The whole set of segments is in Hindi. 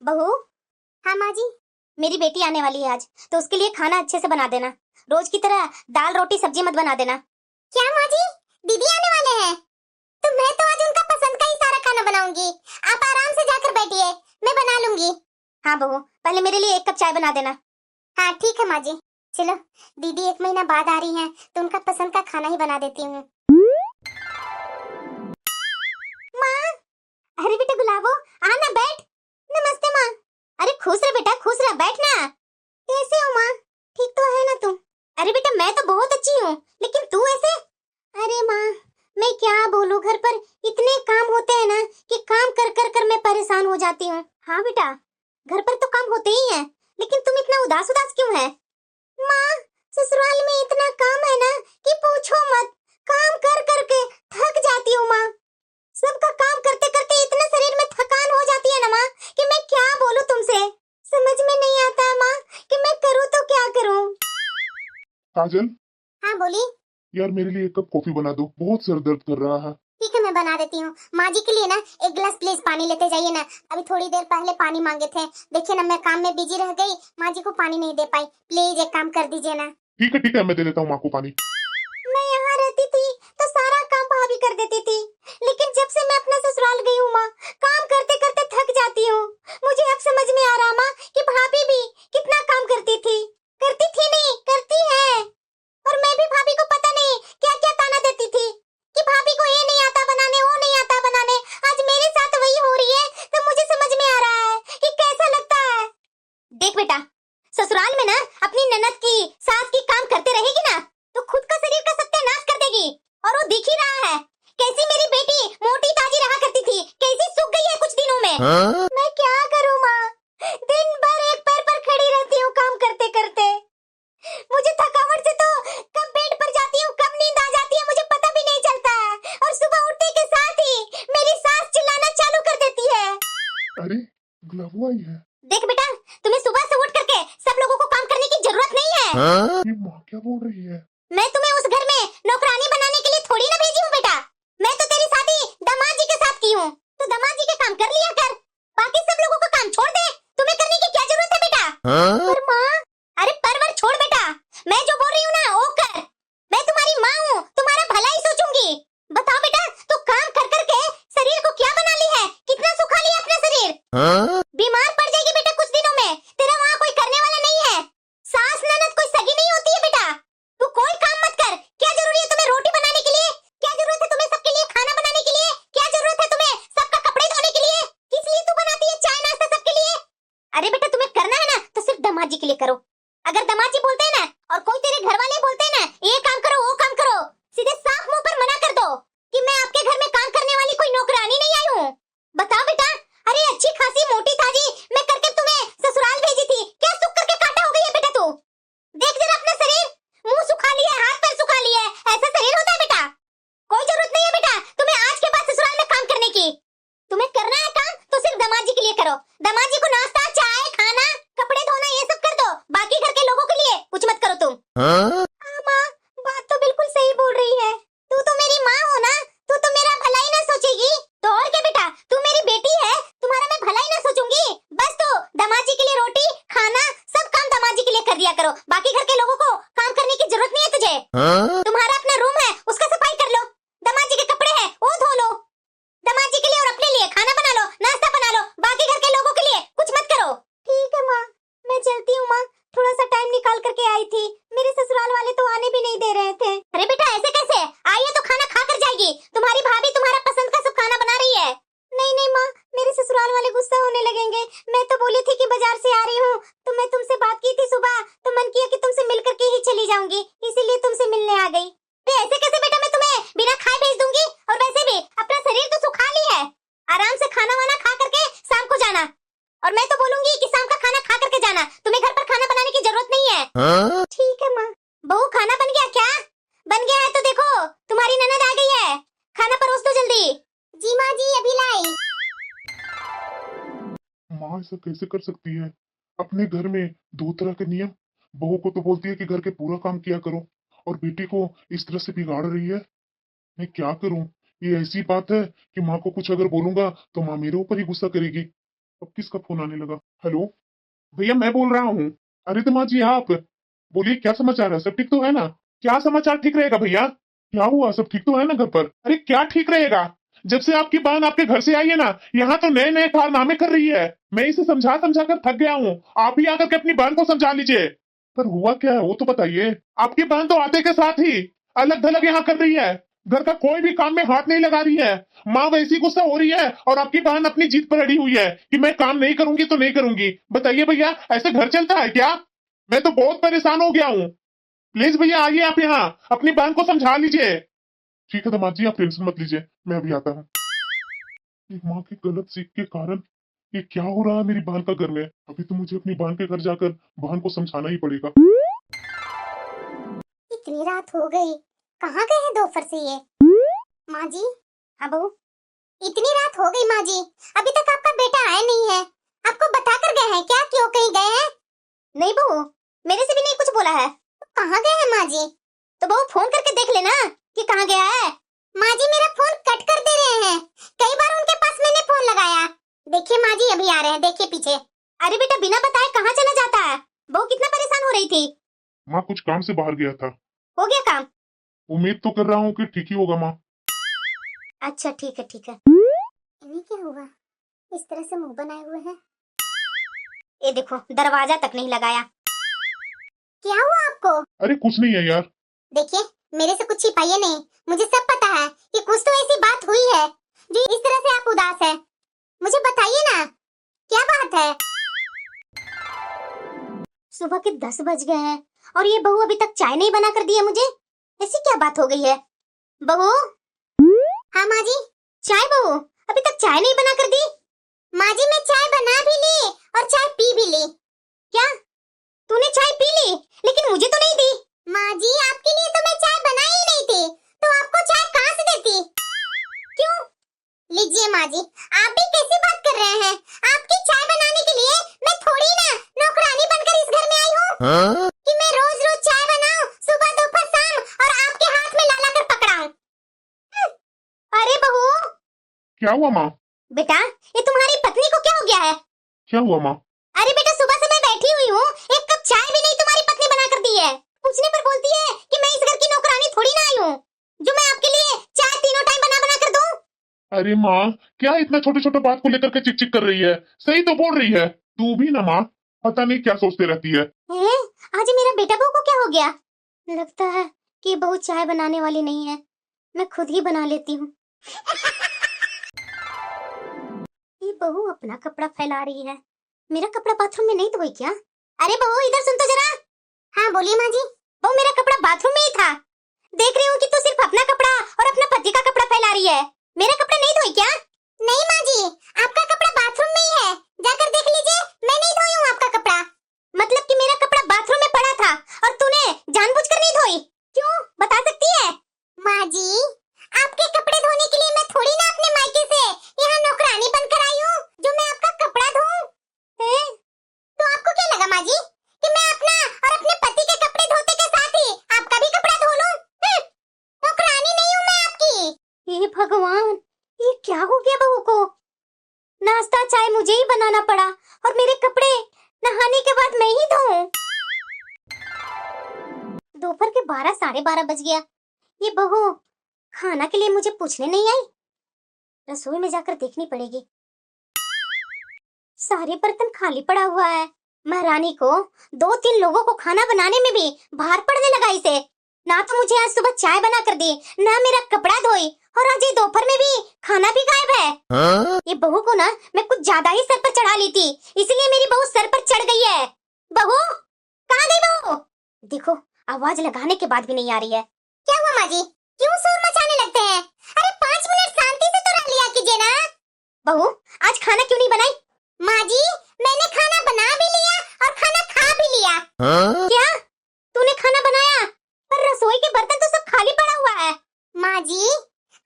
बहू। हाँ माँ जी। मेरी बेटी आने वाली है आज, तो उसके लिए खाना अच्छे से बना देना। रोज की तरह दाल रोटी सब्जी मत बना देना। क्या माँ जी, दीदी आने वाले हैं? तो मैं तो आज उनका पसंद का ही सारा खाना बनाऊंगी। आप आराम से जाकर बैठिए, मैं बना लूंगी। हाँ बहू, पहले मेरे लिए 1 कप चाय बना देना। हाँ ठीक है माँ जी। चलो, दीदी 1 महीना बाद आ रही हैं, तो उनका पसंद का खाना ही बना देती हूँ। माँ, अरे बेटा गुलाबो, आना बैठ। नमस्ते माँ। अरे खुश रह बेटा, खुश रह, बैठ ना। कैसे हो माँ? ठीक तो है ना तुम? अरे बेटा मैं तो बहुत अच्छी हूँ, लेकिन तू ऐसे? अरे माँ, मैं क्या बोलूँ, घर पर इतने काम होते हैं ना कि काम कर कर कर मैं परेशान हो जाती हूँ। हाँ बेटा, घर पर तो काम होते ही हैं, लेकिन तुम इतना उदास उदास क्यों है? माँ, ससुराल में इतना काम है ना कि पूछो मत। काम कर कर के थक जाती हूँ माँ। सबका काम करते करते इतना शरीर में थकान हो जाती है ना माँ, कि मैं क्या बोलूँ तुमसे। समझ में नहीं आता है माँ कि मैं करूँ तो क्या करूँ। काजल, हाँ बोली। यार मेरे लिए 1 कप कॉफी बना दो, बहुत सर दर्द कर रहा है। ठीक है मैं बना देती हूँ। माँ जी के लिए ना 1 गिलास प्लीज पानी लेते जाइए ना। अभी थोड़ी देर पहले पानी मांगे थे, देखिए ना मैं काम में बिजी रह गई, माँ जी को पानी नहीं दे पाई। प्लीज एक काम कर दीजिए ना। ठीक है, मैं दे देता हूँ माँ को पानी। मैं यहाँ रहती थी तो सारा काम भाभी कर देती थी, लेकिन जब से मैं अपना ससुराल गई हूँ माँ, काम करते करते थक जाती हूँ। मुझे अब समझ में आ रहा माँ कि भाभी भी कितना काम करती थी। करती थी नहीं, करती है। और मैं भी भाभी को पता नहीं क्या क्या ताना देती थी कि भाभी को ये नहीं आता बनाने, वो नहीं आता बनाने। आज मेरे साथ वही हो रही है, तो मुझे समझ में आ रहा है कि कैसा लगता है। देख बेटा, ससुराल में ना अपनी ननद की, सास की काम करते रहेगी ना, तो खुद का शरीर का सत्यानाश कर देगी। और वो दिख ही रहा है, कैसी मेरी बेटी मोटी ताजी रहा करती थी, कैसी सूख गई है कुछ दिनों में। हाँ? मैं क्या करूँ माँ, दिन भर एक पैर पर खड़ी रहती हूँ काम करते करते। मुझे थकावट से तो कब बेड पर जाती हूँ, कब नींद आ जाती है, मुझे पता भी नहीं चलता है। और सुबह उठते के साथ ही मेरी सास चिल्लाना चालू कर देती है। अरे, गुलाबो आई है। देख बेटा, तुम्हें सुबह से उठ करके सब लोगों को काम करने की जरूरत नहीं है। हाँ? ये माँ क्या बोल रही है? मैं तुम्हें उस घर में नौकरानी बनाने के लिए थोड़ी ना भेजी हूँ बेटा। मैं तो तेरी शादी दामाद जी के साथ की हूँ, तो दामाद जी के काम कर लिया कर। बाकी सब लोगों को काम छोड़ दे, तुम्हें करने की क्या जरूरत है बेटा। हाँ? पर माँ, अरे परवर छोड़ बेटा, मैं जो बोल रही हूँ ना वो कर। मैं तुम्हारी माँ हूँ, तुम्हारा भला ही सोचूंगी। बताओ बेटा, तू काम कर कर के शरीर को क्या बना ली है, कितना सुखा लिया अपना शरीर। हाँ? बीमार पड़ जाएगी बेटा कुछ दिनों में, तेरा वहाँ कोई करने वाला नहीं है। सास ननद कोई सगी नहीं होती है बेटा। तू कोई काम मत कर। क्या जरूरी है तुम्हें रोटी बनाने के लिए, क्या जरूरत है तुम्हें सबके लिए खाना बनाने के लिए, क्या जरूरत है तुम्हें सबका कपड़े धोने के लिए, किस लिए तू बनाती है चाय नाश्ता सबके लिए। अरे बेटा तुम्हें करना है ना तो सिर्फ दामाद जी के लिए करो। अगर दामाद जी बोलते हैं ना, और कोई तेरे घर वाले बोलते हैं ना ये काम करो वो काम करो, सीधे साफ मुंह पर मना कर दो कि मैं आपके घर में काम करने वाली कोई नौकरानी नहीं आई हूँ। बताओ बेटा, अरे अच्छी खासी मोटी ताजी मैं करके तुम्हें ससुराल भेजी थी, क्या सुख करके काटा हो गई है बेटा तू। देख जरा अपना शरीर, मुंह सुखा लिया है, हाथ पैर सुखा लिया है, ऐसा शरीर होता है बेटा। कोई जरूरत नहीं है बेटा तुम्हें आज के बाद ससुराल में काम करने की। तुम्हें करना है काम तो सिर्फ दामाद जी के लिए करो। दामाद जी को नाश्ता चाय खाना कपड़े धोना ये सब कर दो, बाकी घर के लोगों के लिए कुछ मत करो तुम। हाँ? हाँ माँ, बात तो बिल्कुल सही बोल रही है। तू तो मेरी माँ हो ना, तू तो मेरा भला ही ना सोचेगी तो और क्या बेटा, तू मेरी बेटी है, तुम्हारा मैं भला ही ना सोचूंगी। बस तो दामाद जी के लिए रोटी खाना सब काम दामाद जी के लिए कर दिया करो, बाकी घर के लोगों को काम करने की जरूरत नहीं है तुझे। हाँ? तुम्हारा अपना रूम है उसका सफाई कर लो, दामाद जी के कपड़े हैं वो धो लो, दामाद जी के लिए और अपने लिए खाना बना लो नाश्ता बना लो, बाकी घर के लोगों के लिए कुछ मत करो। ठीक है माँ, मैं चलती हूँ माँ, थोड़ा सा टाइम निकाल करके आई थी, मेरे ससुराल वाले तो आने भी नहीं दे रहे थे। अरे बेटा ऐसे कैसे, आई है तो खाना खा कर जाएगी, तुम्हारी भाभी तुम्हारा पसंद का सब खाना बना रही है। नहीं नहीं माँ, मेरे ससुराल वाले गुस्सा होने लगेंगे। मैं तो बोली थी कि बाजार से आ रही हूँ, तो मैं तुमसे बात की थी सुबह, तो मन किया कि तुमसे मिल करके ही चली जाऊंगी, इसीलिए तुमसे मिलने आ गई। ऐसे कैसे बेटा मैं तुम्हें बिना खाए भेज दूंगी, और वैसे भी अपना शरीर तो सुखा ली है, आराम से खाना वाना खा करके शाम को जाना। और मैं तो बोलूंगी कि शाम का खाना खा करके जाना, तुम्हें घर पर खाना बनाने की जरूरत नहीं है। हाँ? ठीक है माँ। बहू खाना बन गया क्या? बन गया है तो देखो तुम्हारी ननद आ गई है, खाना परोस दो जल्दी। जी माँ जी अभी लाई। माँ ऐसा कैसे कर सकती है? अपने घर में 2 तरह के नियम। बहू को तो बोलती है कि घर के पूरा काम किया करो, और बेटी को इस तरह से बिगाड़ रही है। मैं क्या करूं? ये ऐसी बात है कि माँ को कुछ अगर बोलूंगा तो माँ मेरे ऊपर ही गुस्सा करेगी। अब किसका फोन आने लगा? हेलो भैया, मैं बोल रहा हूँ। अरे तो माँ जी आप बोलिए, क्या समाचार है? सब ठीक तो है ना? क्या समाचार ठीक रहेगा भैया? क्या हुआ? सब ठीक तो है ना घर पर? अरे क्या ठीक रहेगा, जब से आपकी बहन आपके घर से आई है ना, यहाँ तो नए नए कारनामे कर रही है। मैं इसे समझा समझा कर थक गया हूँ। आप ही आकर के अपनी बहन को समझा लीजिए। पर हुआ क्या है वो तो बताइए। आपकी बहन तो आते के साथ ही अलग थलग यहाँ कर रही है। घर का कोई भी काम में हाथ नहीं लगा रही है। माँ वैसी गुस्सा हो रही है और आपकी बहन अपनी जीत पर अड़ी हुई है कि मैं काम नहीं करूंगी तो नहीं करूंगी। बताइए भैया, ऐसे घर चलता है क्या? मैं तो बहुत परेशान हो गया हूँ। प्लीज भैया आइए आप यहाँ, अपनी बहन को समझा लीजिए। ठीक है दामाद जी, आप टेंशन मत लीजिए, मैं अभी आता हूँ। एक माँ की गलत सीख के कारण ये क्या हो रहा है मेरी बहन का घर में। अभी तो मुझे अपनी बहन के घर जाकर बहन को समझाना ही पड़ेगा। इतनी रात हो गई, कहाँ गए हैं दोपहर से ये? माँ जी, हाँ बहू। इतनी रात हो गई माँ जी, अभी तक आपका बेटा आया नहीं है। आपको बता कर गए हैं क्या, क्यों कहीं गए हैं? नहीं बहू, मेरे से भी नहीं कुछ बोला है। तो कहाँ गए हैं माँ जी? तो बहू फोन करके देख लेना कि कहाँ गया है। माँ जी मेरा फोन कट कर दे रहे हैं, कई बार उनके पास मैंने फोन लगाया। देखिए माँ जी अभी आ रहे हैं, देखिए पीछे। अरे बेटा बिना बताए कहाँ चला जाता है? बहू कितना परेशान हो रही थी। माँ कुछ काम से बाहर गया था। हो गया काम? उम्मीद तो कर रहा हूँ कि ठीक ही होगा माँ। अच्छा ठीक है ठीक है। इन्हें क्या हुआ, इस तरह से मुंह बनाए हुए हैं। ये देखो दरवाजा तक नहीं लगाया। क्या हुआ आपको? अरे कुछ नहीं है यार। देखिए मेरे से कुछ छिपाइए नहीं, मुझे सब पता है कि कुछ तो ऐसी बात हुई है जो इस तरह से आप उदास है। मुझे बताइए ना क्या बात है। सुबह के 10 बज गए हैं और ये बहू अभी तक चाय नहीं बना कर दी है मुझे। ऐसी क्या बात हो गई है? बहू। हाँ माँ जी। चाय बहू, अभी तक चाय नहीं बना कर दी? माँ जी मैं चाय बना भी ली और चाय पी भी ली। क्या तूने चाय पी ली लेकिन मुझे तो नहीं दी? माँ जी आपके लिए तो मैं चाय बनाई ही नहीं थी, तो आपको चाय कहाँ से देती? क्यों? लीजिए माँ जी, आप भी कैसी बात कर रहे हैं? आपकी चाय बनाने के लिए मैं थोड़ी ना नौकरानी बनकर इस घर में आई हूँ कि मैं रोज रोज चाय बनाऊं सुबह दोपहर शाम और आपके हाथ में ला ला कर पकड़ाऊं। अरे बहू। क्या हुआ माँ? बेटा ये तुम्हारी पत्नी को क्या हो गया है? क्या हुआ माँ? अरे बेटा सुबह से मैं बैठी हुई हूँ, एक कप चाय भी नहीं तुम्हारी पत्नी बना कर दी है। पूछने पर बोलती है कि मैं इस घर की नौकरानी थोड़ी ना आई हूँ जो मैं आपके लिए चाय तीनों टाइम बना बना कर दूं। अरे माँ, क्या इतना छोटे छोटे बात को लेकर के चिक चिक कर रही है? सही तो बोल रही है। तू भी ना माँ, पता नहीं क्या सोचते रहती है। आज मेरा बेटा बहू को क्या हो गया? लगता है कि बहू चाय बनाने वाली नहीं है, मैं खुद ही बना लेती हूँ। ये बहू अपना कपड़ा फैला रही है, मेरा कपड़ा बाथरूम में नहीं धोई क्या? अरे बहू इधर सुन तो जरा। हाँ बोलिए माँ जी। बहू मेरा कपड़ा बाथरूम में ही था, देख रही हूँ कि तू सिर्फ अपना कपड़ा और अपना पति का कपड़ा फैला रही है, मेरा कपड़ा नहीं धोई क्या? नहीं माँ जी, आपका कपड़ा बाथरूम में ही है, जाकर देख लीजिए, मैं नहीं धोई हूँ आपका कपड़ा। मतलब कि मेरा कपड़ा बाथरूम में पड़ा था और तूने जानबूझकर नहीं धोई, क्यों बता सकती है? माँ जी आपके कपड़े धोने के लिए मैं थोड़ी ना अपने मायके से यहाँ नौकरानी बनकर आई हूँ जो मैं आपका कपड़ा धोऊं। तो आपको क्या लगा माँ जी कि मैं अपना और अपने पति के कपड़े धोते के साथ ही आपका भी कपड़ा धो लूं? नौकरानी नहीं हूँ मैं आपकी। हे भगवान, ये क्या हो गया बहू को? नाश्ता चाय मुझे ही बनाना पड़ा और मेरे कपड़े नहाने के बाद मैं ही धोऊं। दोपहर के 12 साढ़े 12 बज गया, ये बहू खाना के लिए मुझे पूछने नहीं आई। रसोई में जाकर देखनी पड़ेगी। सारे बर्तन खाली पड़ा हुआ है। महारानी को 2-3 लोगों को खाना बनाने में भी भार पड़ने लगा इसे। ना तो मुझे आज सुबह चाय बना कर दी, ना मेरा कपड़ा धोई, और आज ये दोपहर में भी खाना भी गायब है। ये बहू को ना मैं कुछ ज्यादा ही सर पर चढ़ा ली थी, इसलिए मेरी बहू सर पर चढ़ गई है। बहू कहाँ गई बहू? देखो आवाज लगाने के बाद भी नहीं आ रही है। क्या हुआ माँ जी, क्यों शोर मचाने लगते हैं? अरे 5 मिनट शांति से तो रह लिया कीजिए ना। बहू आज खाना क्यों नहीं बनाई? माँ जी मैंने खाना बना भी लिया और खाना खा भी लिया। क्या तूने खाना बनाया पर रसोई के बर्तन तो सब खाली पड़ा हुआ है? माँ जी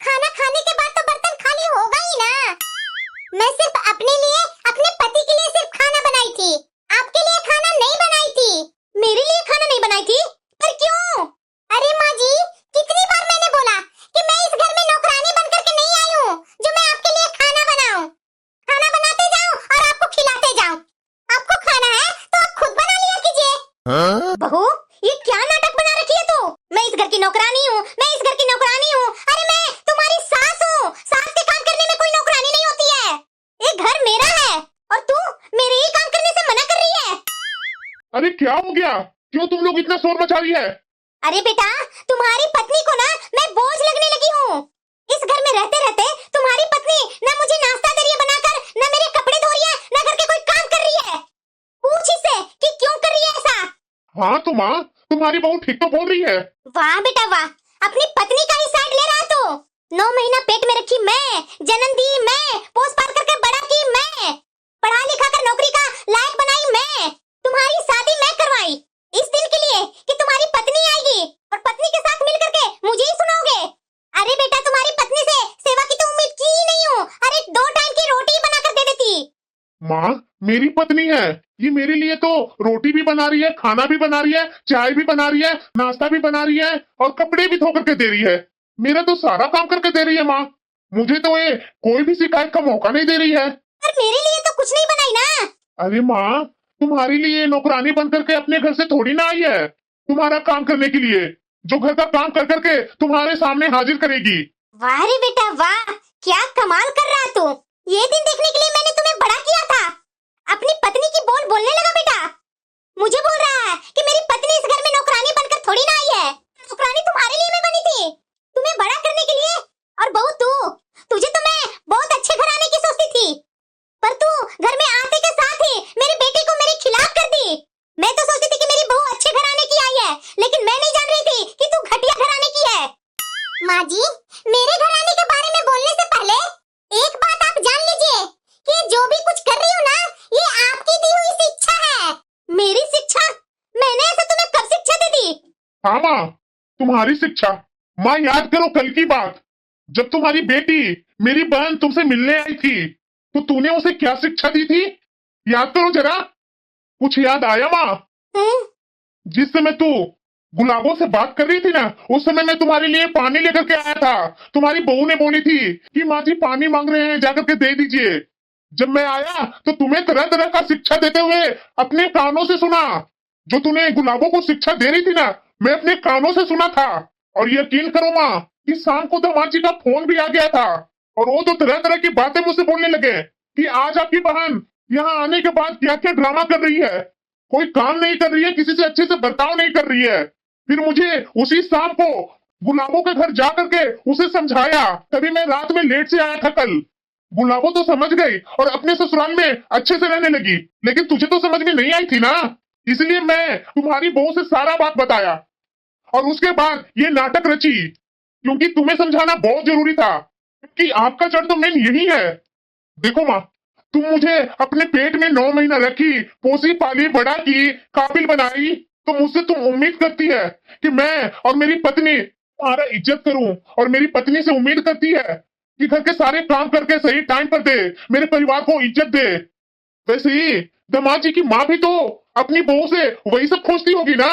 खाना खाने के बाद तो बर्तन खाली होगा ही ना। मैं सिर्फ अपने लिए, अपने पति के लिए सिर्फ खाना बनाई थी, आपके लिए खाना नहीं बनाई थी। मेरे लिए खाना नहीं बनाई थी? पर क्यों? अरे माँ जी कितनी बार मैंने बोला कि मैं इस घर में नौकरानी बनकर के नहीं आई हूँ जो मैं आपके लिए खाना बनाऊं। खाना बनाते जाओ बहू, ये क्या नाटक बना रखी है तू? मैं इस घर की नौकरानी हूँ, मैं इस घर की नौकरानी हूँ। अरे मैं तुम्हारी सास हूँ। सास के काम करने में कोई नौकरानी नहीं होती है। ये घर मेरा है और तू मेरे ही काम करने से मना कर रही है। अरे क्या हो गया? क्यों तुम लोग इतना शोर मचा रही है? अरे बेटा, तुम्हारी पत्नी को ना मैं बोझ लगने लगी हूँ। इस घर में रहते रहते तुम्हारी पत्नी ना मुझे नाश्ता दे रही है बनाकर, ना मेरे कपड़े धो रही है, ना घर के कोई काम कर रही है। पूछ इससे कि क्यों कर रही है ऐसा। हाँ तो माँ, तुम्हारी बहू ठीक तो बोल रही है। वाह बेटा वाह, अपनी पत्नी का ही साइड ले रहा है तू। 9 महीना पेट में रखी मैं, जन्म दी मैं, पोस पाल कर बड़ा की मैं, पढ़ा लिखा कर नौकरी का लायक बनाई मैं, तुम्हारी शादी मैं करवाई इस दिन के लिए कि तुम्हारी पत्नी आएगी और पत्नी के साथ मिल करके मुझे ही सुनाओगे। अरे बेटा, तुम्हारी पत्नी से सेवा की तो उम्मीद की ही नहीं हूँ। अरे 2 टाइम की रोटी बनाकर दे देती। माँ, मेरी पत्नी है, ये मेरे लिए तो रोटी भी बना रही है, खाना भी बना रही है, चाय भी बना रही है, नाश्ता भी बना रही है और कपड़े भी धो करके दे रही है। मेरा तो सारा काम करके दे रही है माँ। मुझे तो ये कोई भी शिकायत का मौका नहीं दे रही है। पर मेरे लिए तो कुछ नहीं बनाई ना। अरे माँ, तुम्हारे लिए नौकरानी बन करके अपने घर से थोड़ी ना आई है, तुम्हारा काम करने के लिए, जो घर का काम कर करके तुम्हारे सामने हाजिर करेगी। वाह रे बेटा वाह, क्या कमाल कर रहा है तू। ये दिन देखने के लिए मैंने तुम्हें बड़ा किया था। अपनी पत्नी की बोल बोलने लगा बेटा। मुझे बोल रहा है कि मेरी पत्नी इस घर में नौकरानी बनकर थोड़ी ना आई है। नौकरानी तुम्हारे लिए मैं बनी थी, तुम्हें बड़ा करने के लिए। और बहू तुझे तो मैं बहुत अच्छे घराने की सोचती थी, पर तू घर में आते के साथ ही मेरी बेटी को मेरे खिलाफ कर दी। मैं तो सोचती थी कि मेरी बहू अच्छे घराने की आई है, लेकिन मैं नहीं जान रही थी कि तू घटिया घराने की है। माँ जी, मेरे घराने के बारे में बोलने से पहले एक बात आप जान लीजिए कि जो भी कुछ कर रही हूँ ना, ये आपकी दी हुई शिक्षा है। मेरी शिक्षा? मैंने ऐसा तुम्हें कब शिक्षा दे दी? हाँ माँ, तुम्हारी शिक्षा। माँ, याद करो कल की बात, जब तुम्हारी बेटी मेरी बहन तुमसे मिलने आई थी तो तूने उसे क्या शिक्षा दी थी? याद करो जरा, कुछ याद आया माँ? जिस समय तू गुलाबों से बात कर रही थी ना, उस समय मैं तुम्हारे लिए पानी लेकर के आया था। तुम्हारी बहू ने बोली थी कि माँ जी पानी मांग रहे हैं, जाकर के दे दीजिए। जब मैं आया तो तुम्हें तरह तरह का शिक्षा देते हुए अपने कानों से सुना। जो तूने गुलाबों को शिक्षा दे रही थी ना, मैं अपने कानों से सुना था। और यकीन करो माँ कि शाम को दामाद जी का फोन भी आ गया था और वो तो तरह तरह की बातें मुझसे बोलने लगे कि आज आपकी बहन यहाँ आने के बाद क्या क्या ड्रामा कर रही है, कोई काम नहीं कर रही है, किसी से अच्छे से बर्ताव नहीं कर रही है। फिर मुझे उसी शाम को गुलाबों के घर जा करके उसे समझाया, तभी मैं रात में लेट से आया था कल। गुलाबो तो समझ गई और अपने ससुराल में अच्छे से रहने लगी, लेकिन तुझे तो समझ में नहीं आई थी ना, इसलिए मैं तुम्हारी बहू से सारा बात बताया और उसके बाद ये नाटक रची, क्योंकि तुम्हें समझाना बहुत जरूरी था कि आपका जड़ तो मेन यही है। देखो माँ, तुम मुझे अपने पेट में 9 महीना रखी, पोसी पाली, बड़ा की, काबिल बनाई, तो मुझसे तुम उम्मीद करती है कि मैं और मेरी पत्नी तुम्हारा इज्जत करूं, और मेरी पत्नी से उम्मीद करती है कि घर के सारे काम करके सही टाइम पर दे, मेरे परिवार को इज्जत दे। वैसे ही दामाद जी की माँ भी तो अपनी बहू से वही सब खोजती होगी ना।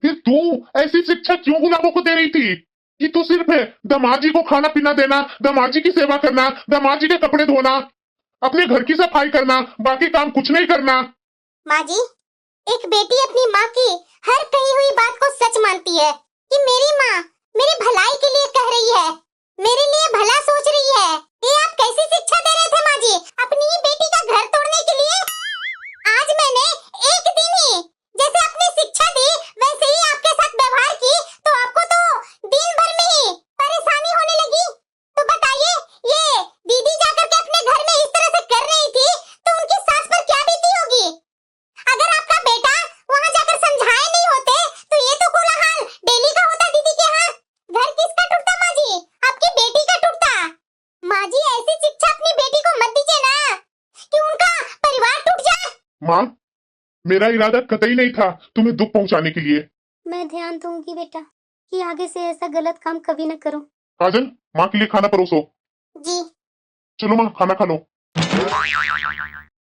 फिर तू ऐसी शिक्षा क्यों गुलाबों को दे रही थी कि तू सिर्फ दामाद जी को खाना पीना देना, दामाद जी की सेवा करना, दामाद जी के कपड़े धोना, अपने घर की सफाई करना, बाकी काम कुछ नहीं करना। माँ जी, एक बेटी अपनी माँ की हर कही हुई बात को सच मानती है कि मेरी माँ मेरी भलाई के लिए कह रही है, मेरे लिए भला सोच रही है। ये आप कैसी शिक्षा दे रहे थे माँ जी अपनी ही बेटी का घर तोड़ने के लिए? आज मैंने एक दिन ही जैसे अपनी शिक्षा दी वैसे ही आपके साथ व्यवहार की, तो आपको तो दिन भर में ही परेशानी होने लगी। तो बताइए, ये दीदी जाकर के अपने घर में इस तरह से कर रही थी तो उनकी सास पर क्या बीती होगी? अगर आपका बेटा वहाँ जाकर समझाए नहीं होते तो ये तो कोलाहल डेली का होता दीदी के यहाँ। घर किसका टूटता माँ जी? आपकी बेटी का टूटता। माँ जी, ऐसी शिक्षा अपनी बेटी को मत दीजिए ना कि उनका परिवार टूट जाए। माँ, मेरा इरादा कतई नहीं था तुम्हें दुख पहुंचाने के लिए। मैं ध्यान दूंगी बेटा कि आगे से ऐसा गलत काम कभी न करूं। काजल, माँ के लिए खाना परोसो। जी। चलो माँ, खाना खा लो।